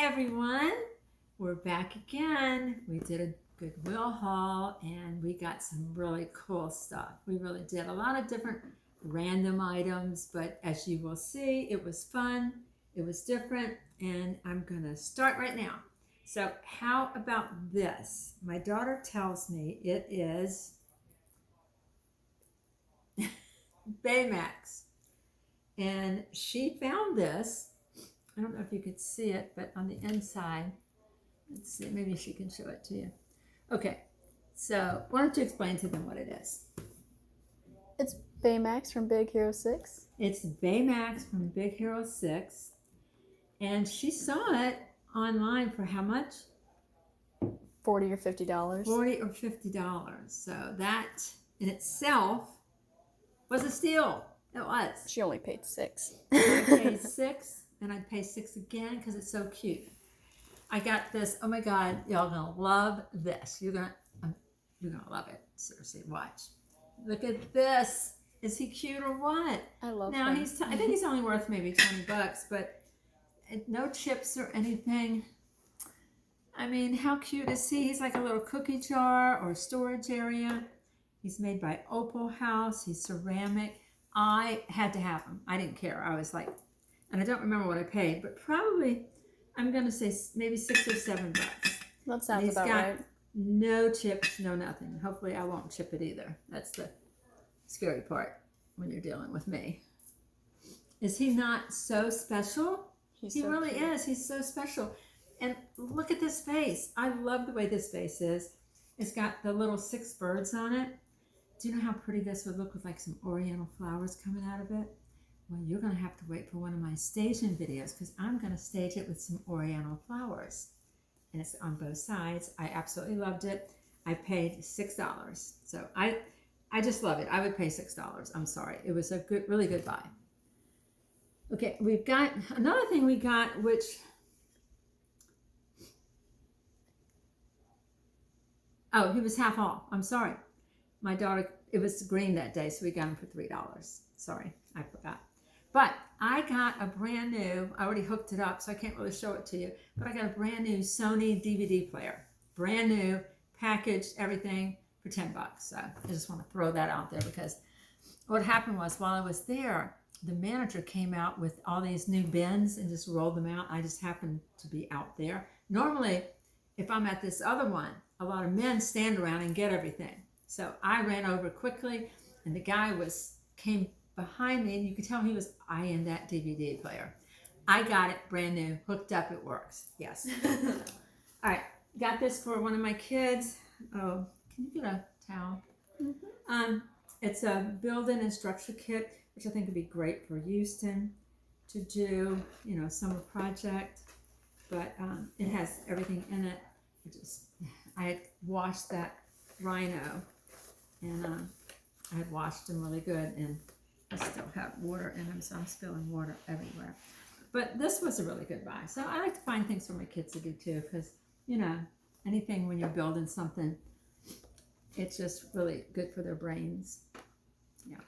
everyone, we're back again. We did a Goodwill haul and we got some really cool stuff. We really did a lot of different random items, but as you will see, it was fun, it was different, and I'm gonna start right now. So how about this? My daughter tells me it is Baymax, and she found this. I don't know if you could see it, but on the inside, let's see, maybe she can show it to you. Okay, so why don't you explain to them what it is? It's Baymax from Big Hero 6. It's Baymax from Big Hero 6, and she saw it online for how much? $40 or $50. $40 or $50. So that in itself was a steal. It was. She only paid $6. I paid $6, and I'd pay $6 again because it's so cute. I got this. Oh my God, y'all gonna love this. You're gonna love it. Seriously, watch. Look at this. Is he cute or what? I love now him. I think he's only worth maybe $20, but no chips or anything. I mean, how cute is he? He's like a little cookie jar or storage area. He's made by Opal House. He's ceramic. I had to have him. I didn't care. I was like, and I don't remember what I paid, but probably, I'm going to say maybe $6 or $7. That sounds about right. No chips, no nothing. Hopefully I won't chip it either. That's the scary part when you're dealing with me. Is he not so special? He so really cute. Is. He's so special. And look at this face. I love the way this face is. It's got the little 6 birds on it. Do you know how pretty this would look with like some oriental flowers coming out of it? Well, you're going to have to wait for one of my staging videos because I'm going to stage it with some oriental flowers. And it's on both sides. I absolutely loved it. I paid $6. So I just love it. I would pay $6. I'm sorry. It was a good, really good buy. Okay, we've got another thing we got, which oh, he was half off. I'm sorry. My daughter, it was green that day, so we got him for $3. Sorry, I forgot. But I got a brand new, I already hooked it up, so I can't really show it to you, but I got a brand new Sony DVD player. Brand new, packaged, everything for $10. So I just want to throw that out there because what happened was while I was there, the manager came out with all these new bins and just rolled them out. I just happened to be out there. Normally, if I'm at this other one, a lot of men stand around and get everything. So I ran over quickly, and the guy came behind me, and you could tell he was eyeing that DVD player. I got it brand new, hooked up, it works. Yes. All right, got this for one of my kids. Oh, can you get a towel? Mm-hmm. It's a build-in instruction kit, which I think would be great for Houston to do, summer project. But it has everything in it. I had washed that rhino, and I had washed them really good, and I still have water in them, so I'm spilling water everywhere. But this was a really good buy. So I like to find things for my kids to do too, because, anything when you're building something, it's just really good for their brains. Yeah.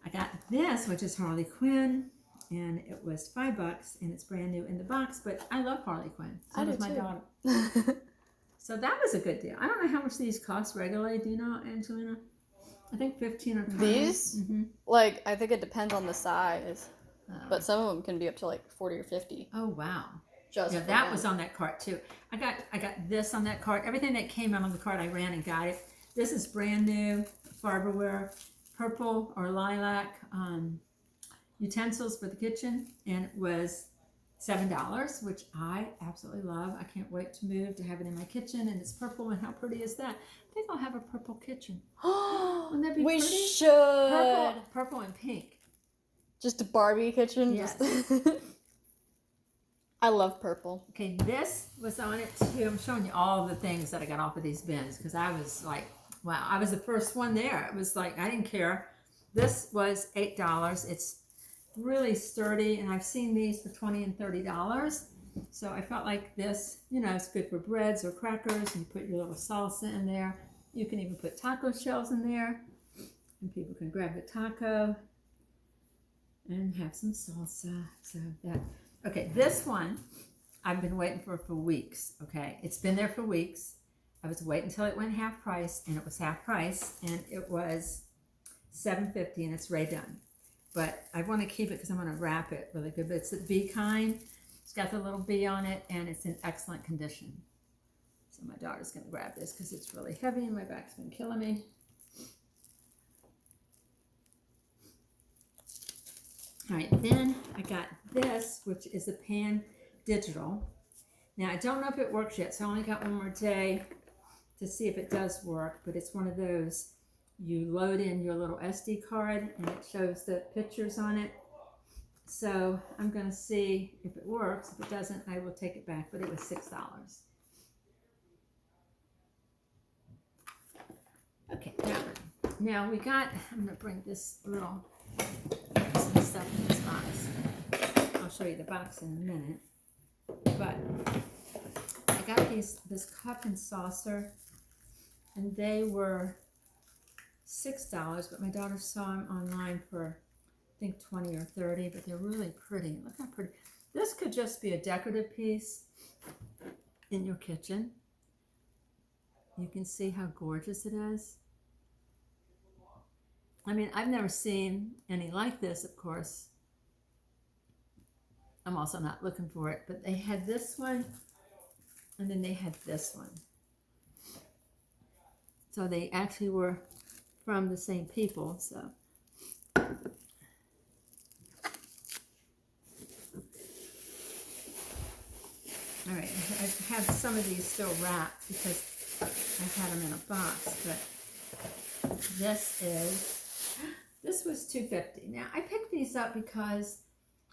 I got this, which is Harley Quinn, and it was $5, and it's brand new in the box, but I love Harley Quinn. So does my daughter. So that was a good deal. I don't know how much these cost regularly. Do you know, Angelina? I think 15 or 20. These? Mm-hmm. Like, I think it depends on the size. But some of them can be up to like 40 or 50. Oh, wow. Just that was on that cart too. I got this on that cart. Everything that came out on the cart, I ran and got it. This is brand new Farberware, purple or lilac utensils for the kitchen, and it was $7, which I absolutely love. I can't wait to move to have it in my kitchen, and it's purple, and how pretty is that? I think I'll have a purple kitchen. Wouldn't that be we pretty? Should. Purple and pink. Just a Barbie kitchen? Yes. I love purple. Okay, this was on it too. I'm showing you all the things that I got off of these bins because I was like, wow, I was the first one there. It was like, I didn't care. This was $8. It's really sturdy, and I've seen these for $20 and $30. So I felt like this, it's good for breads or crackers, and you put your little salsa in there. You can even put taco shells in there, and people can grab the taco and have some salsa. So that, okay, this one I've been waiting for weeks, okay? It's been there for weeks. I was waiting until it went half price, and it was half price, and it was $7.50, and it's Ray done. But I want to keep it because I'm going to wrap it really good. But it's the bee kind. It's got the little bee on it, and it's in excellent condition. So my daughter's going to grab this because it's really heavy, and my back's been killing me. All right, then I got this, which is a Pan Digital. Now, I don't know if it works yet, so I only got one more day to see if it does work, but it's one of those, you load in your little SD card, and it shows the pictures on it. So I'm going to see if it works. If it doesn't, I will take it back, but it was $6. Okay, now we got, I'm going to bring this little some stuff in this box. I'll show you the box in a minute. But I got this cup and saucer, and they were $6, but my daughter saw them online for I think 20 or 30, but they're really pretty. Look how pretty. This could just be a decorative piece in your kitchen. You can see how gorgeous it is. I mean, I've never seen any like this, of course. I'm also not looking for it, but they had this one, and then they had this one. So they actually were from the same people, so. All right, I have some of these still wrapped because I had them in a box, but this was $2.50. Now, I picked these up because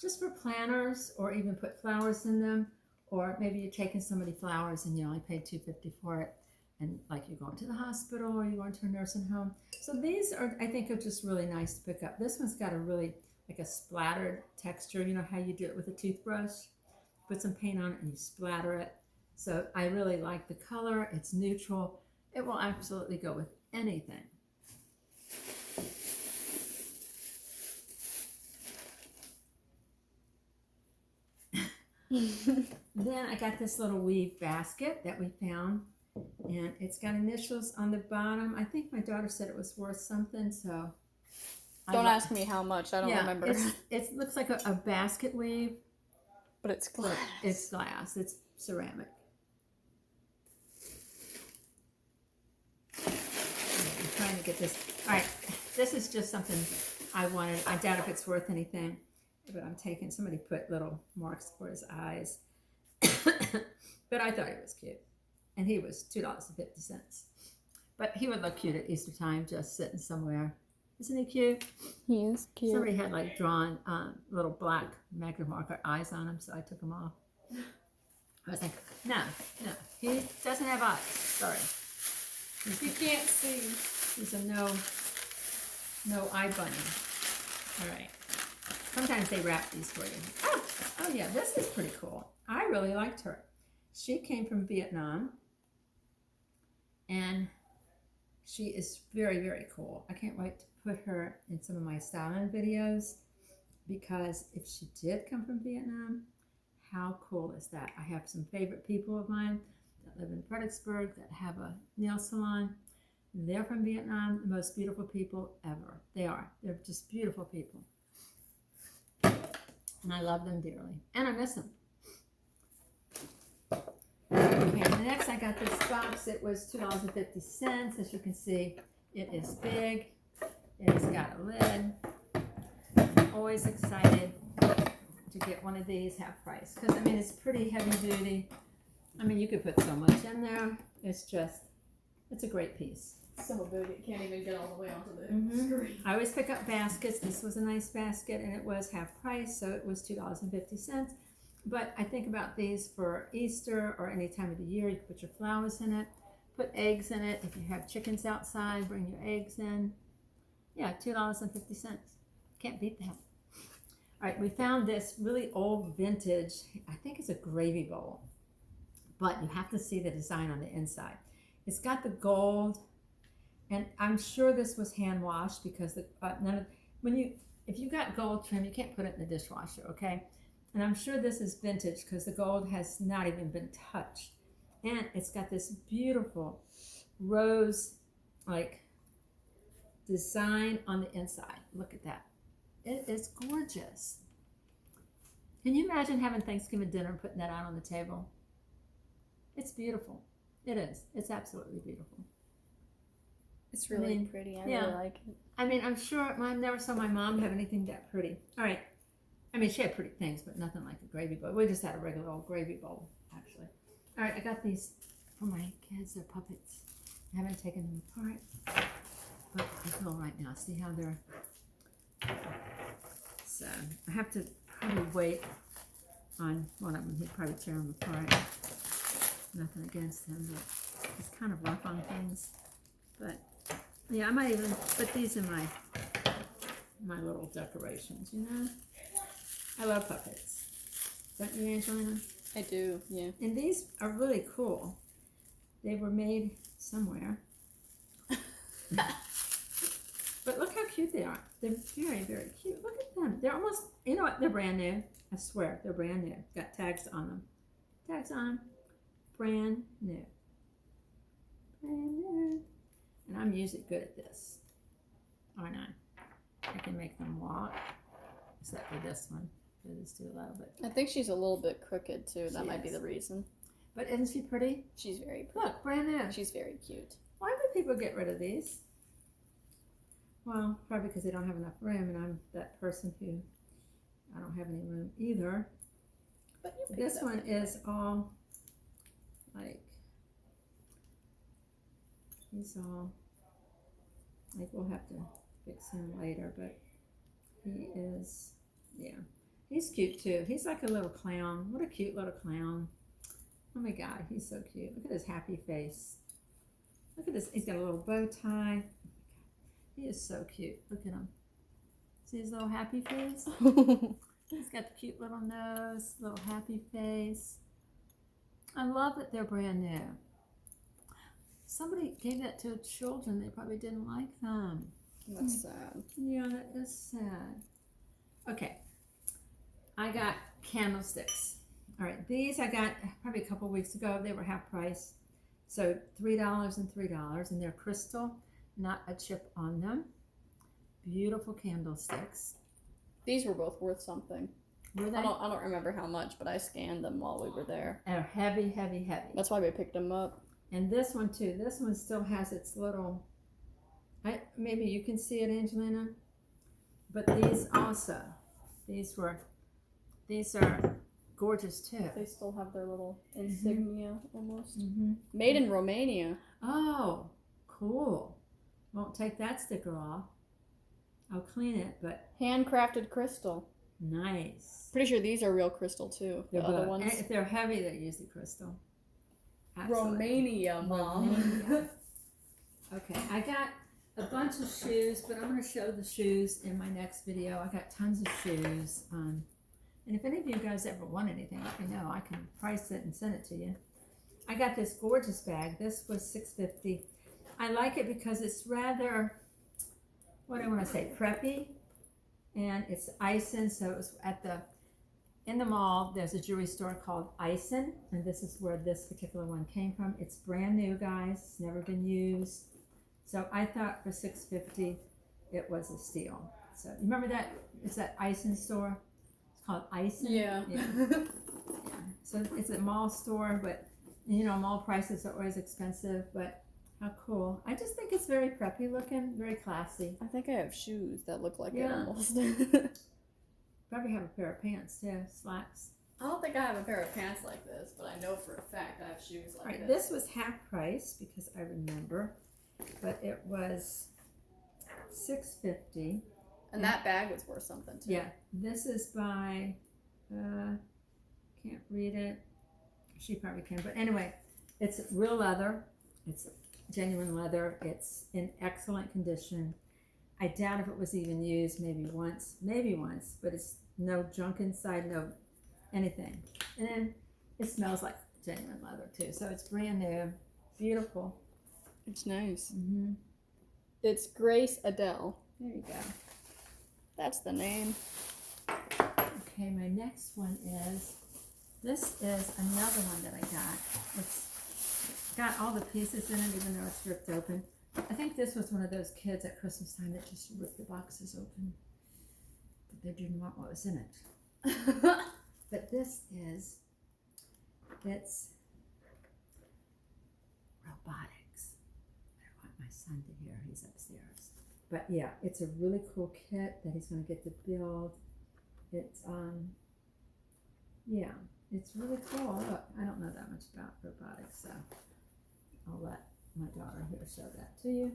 just for planners, or even put flowers in them, or maybe you're taking somebody flowers and you only paid $2.50 for it, and like you're going to the hospital or you're going to a nursing home. So these are, I think, are just really nice to pick up. This one's got a really, like a splattered texture. You know how you do it with a toothbrush? Put some paint on it and you splatter it. So I really like the color. It's neutral. It will absolutely go with anything. Then I got this little weave basket that we found, and it's got initials on the bottom. I think my daughter said it was worth something, so. Don't ask me how much. I don't remember. It looks like a basket weave. But it's glass. It's glass. It's ceramic. I'm trying to get this. All right, this is just something I wanted. I doubt if it's worth anything, but I'm taking, somebody put little marks for his eyes. But I thought he was cute. And he was $2.50. But he would look cute at Easter time, just sitting somewhere. Isn't he cute? He is cute. Somebody had like drawn little black magnet marker eyes on him, so I took them off. I was like, no, he doesn't have eyes. Sorry. You can't see. He's a no eye bunny. All right. Sometimes they wrap these for you. Oh yeah, this is pretty cool. I really liked her. She came from Vietnam, and she is very, very cool. I can't wait to put her in some of my styling videos, because if she did come from Vietnam, how cool is that? I have some favorite people of mine that live in Fredericksburg that have a nail salon. They're from Vietnam, the most beautiful people ever. They are. They're just beautiful people. And I love them dearly. And I miss them. Okay, next I got this box. It was $2.50. As you can see, it is big. It's got a lid. I'm always excited to get one of these half price, because I mean, it's pretty heavy duty. I mean, you could put so much in there. It's a great piece. So big it can't even get all the way onto the screen. I always pick up baskets. This was a nice basket, and it was half price, so it was $2.50. But I think about these for Easter or any time of the year. You can put your flowers in it, put eggs in it. If you have chickens outside, bring your eggs in. Yeah, $2.50. Can't beat that. All right, we found this really old vintage, I think it's a gravy bowl, but you have to see the design on the inside. It's got the gold, and I'm sure this was hand washed, because if you got gold trim, you can't put it in the dishwasher, okay? And I'm sure this is vintage because the gold has not even been touched. And it's got this beautiful rose like design on the inside. Look at that. It is gorgeous. Can you imagine having Thanksgiving dinner and putting that out on the table? It's beautiful. It is. It's absolutely beautiful. It's really pretty. I yeah. really like it. I mean, I'm sure I never saw my mom have anything that pretty. All right. I mean, she had pretty things, but nothing like a gravy bowl. We just had a regular old gravy bowl, actually. All right, I got these for my kids. They're puppets. I haven't taken them apart, but I will right now. See how they're... So, I have to probably wait on one of them. He'd probably tear them apart. Nothing against him, but he's kind of rough on things. But, yeah, I might even put these in my little decorations, you know? I love puppets. Don't you, Angelina? I do, yeah. And these are really cool. They were made somewhere. But look how cute they are. They're very, very cute. Look at them. They're almost, you know what? They're brand new. I swear, they're brand new. Got tags on them. Tags on them. Brand new. Brand new. And I'm usually good at this. Aren't I? I can make them walk. Except for this one. It's too low, but I think she's a little bit crooked too. That might be is. the reason. But isn't she pretty? She's very pretty. Look, brand new. She's very cute. Why would people get rid of these? Well, probably because they don't have enough room, and I'm that person who I don't have any room either. But you picked This up one anyway. is all like he's all like we'll have to fix him later, but he is he's cute too. He's like a little clown. What a cute little clown. Oh my God, he's so cute. Look at his happy face. Look at this. He's got a little bow tie. He is so cute. Look at him. See his little happy face? He's got the cute little nose, little happy face. I love that they're brand new. Somebody gave that to children. They probably didn't like them. That's sad. Yeah, that is sad. Okay. I got candlesticks. All right, these I got probably a couple weeks ago. They were half price. So $3 and $3, and they're crystal, not a chip on them. Beautiful candlesticks. These were both worth something. Were they? I don't remember how much, but I scanned them while we were there. They're heavy, heavy, heavy. That's why we picked them up. And this one too. This one still has its little. Maybe you can see it, Angelina. But these also. These are gorgeous too. They still have their little insignia almost. Mm-hmm. Made in Romania. Oh, cool. Won't take that sticker off. I'll clean it, but Handcrafted crystal. nice. Pretty sure these are real crystal too. The They're other both. ones. And if they're heavy, they're usually crystal. Absolutely. Romania, Mom. Romania. Okay, I got a bunch of shoes, but I'm going to show the shoes in my next video. I got tons of shoes. And if any of you guys ever want anything, let me know. I can price it and send it to you. I got this gorgeous bag. This was $6.50. I like it because it's rather, what do I want to say, preppy. And it's Ison, so it was in the mall, there's a jewelry store called Ison, and this is where this particular one came from. It's brand new, guys. It's never been used. So I thought for $6.50, it was a steal. So you remember that? It's that Ison store. It's called Ison. Yeah. Yeah. So it's a mall store, but you know, mall prices are always expensive. But how cool! I just think it's very preppy looking, very classy. I think I have shoes that look like it Yeah. almost. Probably have a pair of pants too, slacks. I don't think I have a pair of pants like this, but I know for a fact I have shoes like All right, this. this was half price because I remember, but it was $6.50. And that bag was worth something too. Yeah, this is by, can't read it. She probably can, but anyway, it's real leather. It's genuine leather. It's in excellent condition. I doubt if it was even used, maybe once, but it's no junk inside, no anything. And then it smells like genuine leather too, so it's brand new, beautiful. It's nice. Mm-hmm. It's Grace Adele. There you go. That's the name. Okay, my next one is, this is another one that I got. It's got all the pieces in it, even though it's ripped open. I think this was one of those kids at Christmas time that just ripped the boxes open, but they didn't want what was in it. But this is, it's robotics. I want my son to hear, he's upstairs. But yeah, it's a really cool kit that he's going to get to build. It's, yeah, it's really cool. Look, I don't know that much about robotics, so I'll let my daughter here show that to you.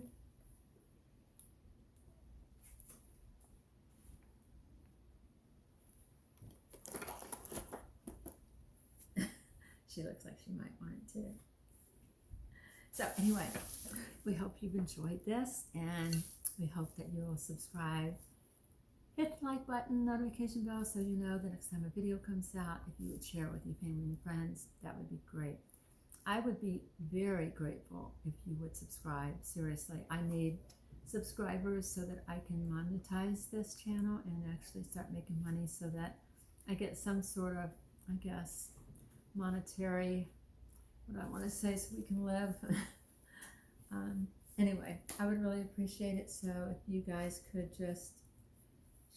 She looks like she might want it too. So anyway, we hope you've enjoyed this, and we hope that you will subscribe. Hit the like button, notification bell, so you know the next time a video comes out. If you would share it with your family and friends, that would be great. I would be very grateful if you would subscribe. Seriously, I need subscribers so that I can monetize this channel and actually start making money so that I get some sort of, I guess, monetary, what I want to say, so we can live. Anyway, I would really appreciate it. So if you guys could just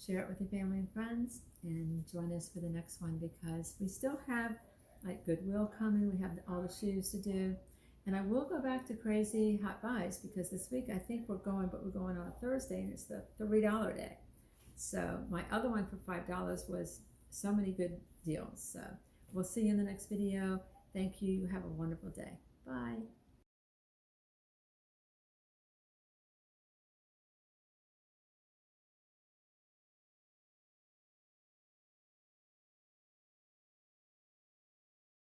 share it with your family and friends and join us for the next one, because we still have like Goodwill coming. We have all the shoes to do, and I will go back to Crazy Hot Buys, because this week I think we're going, but we're going on a Thursday, and it's the $3 day. So my other one for $5 was so many good deals. So we'll see you in the next video. Thank you. Have a wonderful day. Bye.